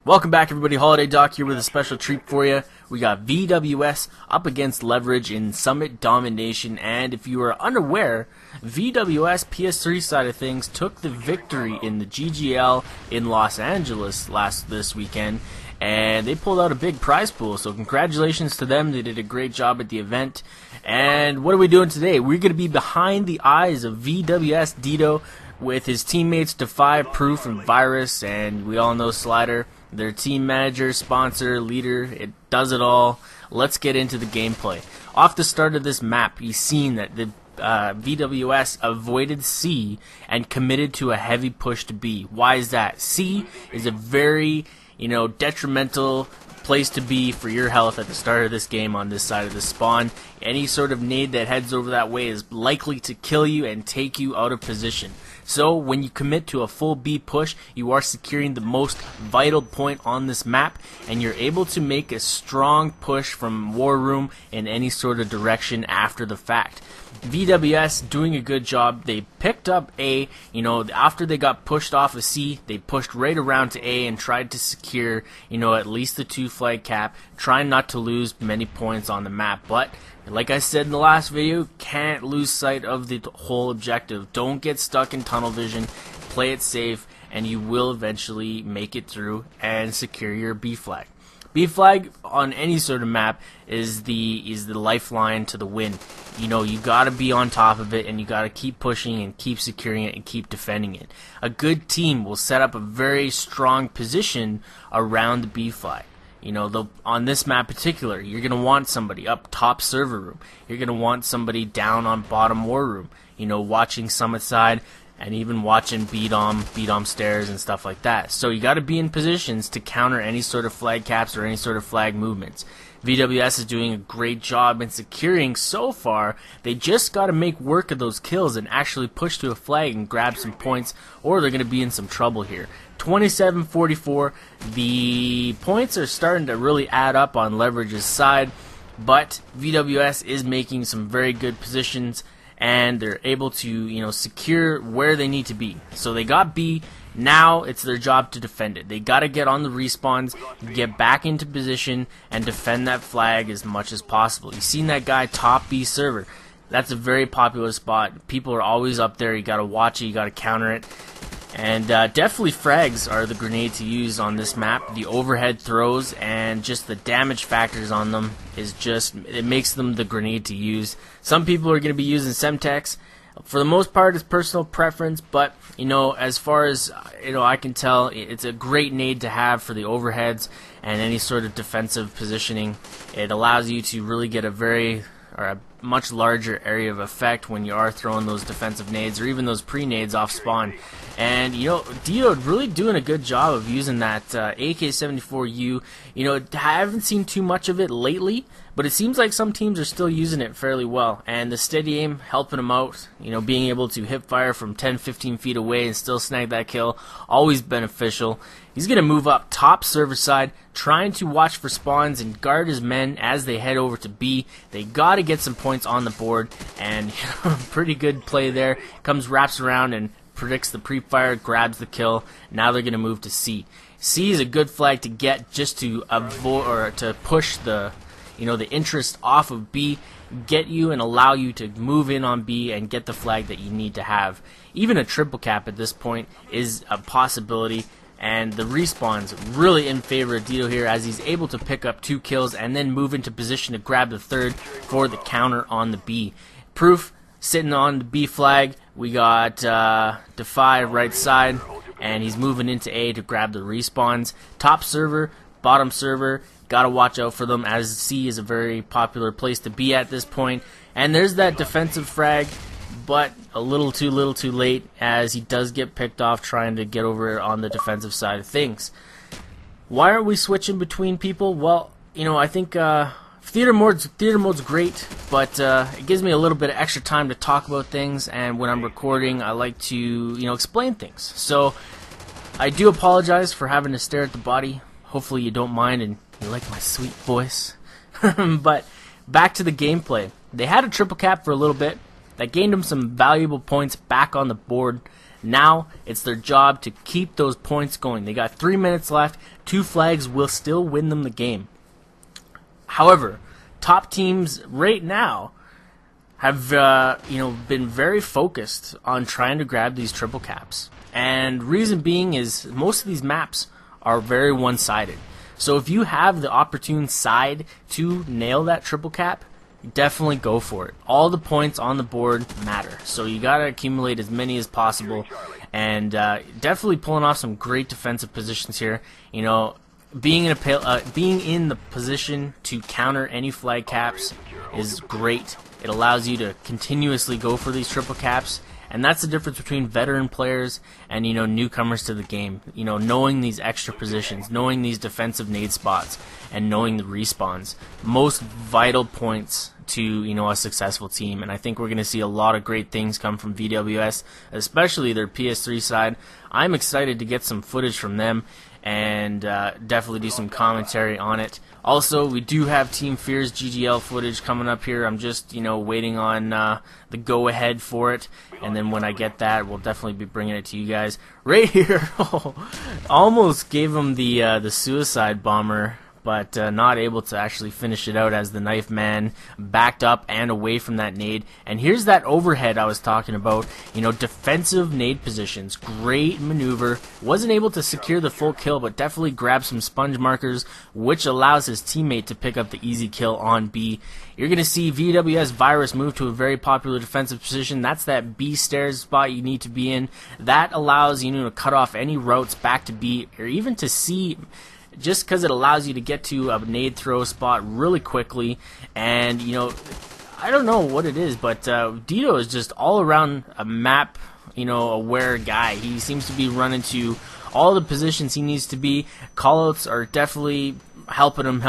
Welcome back, everybody. Holiday Doc here with a special treat for you. We got VWS up against LvG in Summit Domination, and if you are unaware, VWS PS3 side of things took the victory in the GGL in Los Angeles this weekend, and they pulled out a big prize pool, so congratulations to them. They did a great job at the event. And what are we doing today? We're going to be behind the eyes of VWS Dito with his teammates Defy, Proof, and Virus, and we all know Slider. Their team manager, sponsor, leader, it does it all. Let's get into the gameplay. Off the start of this map, you've seen that the VWS avoided C and committed to a heavy push to B. Why is that? C is a very, detrimental place to be for your health at the start of this game on this side of the spawn. Any sort of nade that heads over that way is likely to kill you and take you out of position. So when you commit to a full B push, you are securing the most vital point on this map, and you're able to make a strong push from War Room in any sort of direction after the fact. VWS doing a good job. They picked up A, after they got pushed off of C, they pushed right around to A and tried to secure, at least the 2 flag cap, trying not to lose many points on the map. But like I said in the last video, can't lose sight of the whole objective. Don't get stuck in tunnel vision, play it safe, and you will eventually make it through and secure your B flag. B flag on any sort of map is the lifeline to the win. You gotta be on top of it, and you gotta keep pushing and keep securing it and keep defending it. A good team will set up a very strong position around the B flag. On this map particular, you're going to want somebody up top server room. You're going to want somebody down on bottom war room, watching summit side and even watching B-dom stairs and stuff like that. So you got to be in positions to counter any sort of flag caps or any sort of flag movements. VWS is doing a great job in securing so far. They just got to make work of those kills and actually push to a flag and grab some points, or they're going to be in some trouble here. 27-44. The points are starting to really add up on LvG's side, but VWS is making some very good positions, and they're able to secure where they need to be. So they got B. Now it's their job to defend it. They got to get on the respawns, get back into position, and defend that flag as much as possible. You've seen that guy top B server. That's a very popular spot. People are always up there. You got to watch it. You got to counter it. And definitely frags are the grenade to use on this map. The overhead throws and just the damage factors on them it makes them the grenade to use. Some people are going to be using Semtex. For the most part, it's personal preference, but as far as I can tell, it's a great nade to have for the overheads and any sort of defensive positioning. It allows you to really get a much larger area of effect when you are throwing those defensive nades or even those pre-nades off spawn. And Dito really doing a good job of using that AK-74U. I haven't seen too much of it lately, but it seems like some teams are still using it fairly well, and the steady aim helping them out. Being able to hip fire from 10-15 feet away and still snag that kill, always beneficial. He's going to move up top server side, trying to watch for spawns and guard his men as they head over to B. They got to get some points on the board, and pretty good play there. Wraps around and predicts the pre-fire, grabs the kill. Now they're going to move to C. C is a good flag to get just to avoid or to push the interest off of B, get you and allow you to move in on B and get the flag that you need to have. Even a triple cap at this point is a possibility, and the respawn's really in favor of Dito here as he's able to pick up 2 kills and then move into position to grab the 3rd for the counter on the B. Proof sitting on the B flag. We got Defy right side, and he's moving into A to grab the respawns. Top server, bottom server, gotta watch out for them as C is a very popular place to be at this point. And there's that defensive frag, but a little too late as he does get picked off trying to get over on the defensive side of things. Why aren't we switching between people? Well, I think theater mode's great, but it gives me a little bit of extra time to talk about things, and when I'm recording I like to explain things. So I do apologize for having to stare at the body. Hopefully you don't mind and you like my sweet voice. But back to the gameplay. They had a triple cap for a little bit. That gained them some valuable points back on the board. Now it's their job to keep those points going. They got 3 minutes left. 2 flags will still win them the game. However, top teams right now have been very focused on trying to grab these triple caps. And reason being is most of these maps are very one-sided. So if you have the opportune side to nail that triple cap, definitely go for it. All the points on the board matter. So you got to accumulate as many as possible, and definitely pulling off some great defensive positions here. You know, being in the position to counter any flag caps is great. It allows you to continuously go for these triple caps. And that's the difference between veteran players and, newcomers to the game. Knowing these extra positions, knowing these defensive nade spots, and knowing the respawns. Most vital points to, a successful team. And I think we're going to see a lot of great things come from VWS, especially their PS3 side. I'm excited to get some footage from them and definitely do some commentary on it. Also, we do have Team Fear's GGL footage coming up here. I'm just, waiting on the go-ahead for it. And then when I get that, we'll definitely be bringing it to you guys. Right here, almost gave him the suicide bomber, but not able to actually finish it out as the knife man backed up and away from that nade. And here's that overhead I was talking about. Defensive nade positions, great maneuver. Wasn't able to secure the full kill, but definitely grabbed some sponge markers, which allows his teammate to pick up the easy kill on B. You're going to see VWS Virus move to a very popular defensive position. That's that B stairs spot you need to be in. That allows you to cut off any routes back to B or even to C, just because it allows you to get to a nade throw spot really quickly. And, I don't know what it is, but Dito is just all around a map, aware guy. He seems to be running to all the positions he needs to be. Callouts are definitely helping him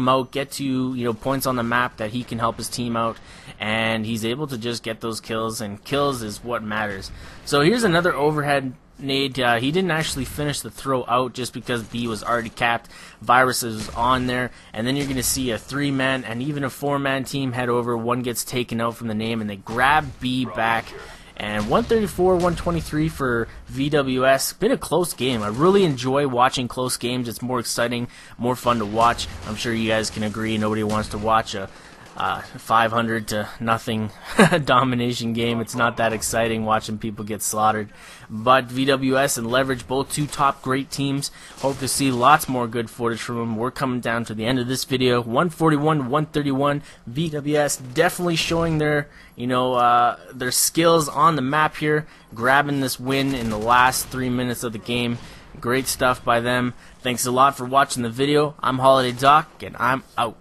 out, get to points on the map that he can help his team out, and he's able to just get those kills, and kills is what matters. So here's another overhead nade. He didn't actually finish the throw out just because B was already capped. Virus is on there, and then you're going to see a 3-man and even a 4-man team head over. One gets taken out from the name, and they grab B back. And 134-123 for VWS. Been a close game. I really enjoy watching close games. It's more exciting, more fun to watch. I'm sure you guys can agree. Nobody wants to watch a 500 to nothing domination game. It's not that exciting watching people get slaughtered. But VWS and LvG, both two top great teams. Hope to see lots more good footage from them. We're coming down to the end of this video. 141 to 131. VWS definitely showing their their skills on the map here, grabbing this win in the last 3 minutes of the game. Great stuff by them. Thanks a lot for watching the video. I'm Holiday Doc, and I'm out.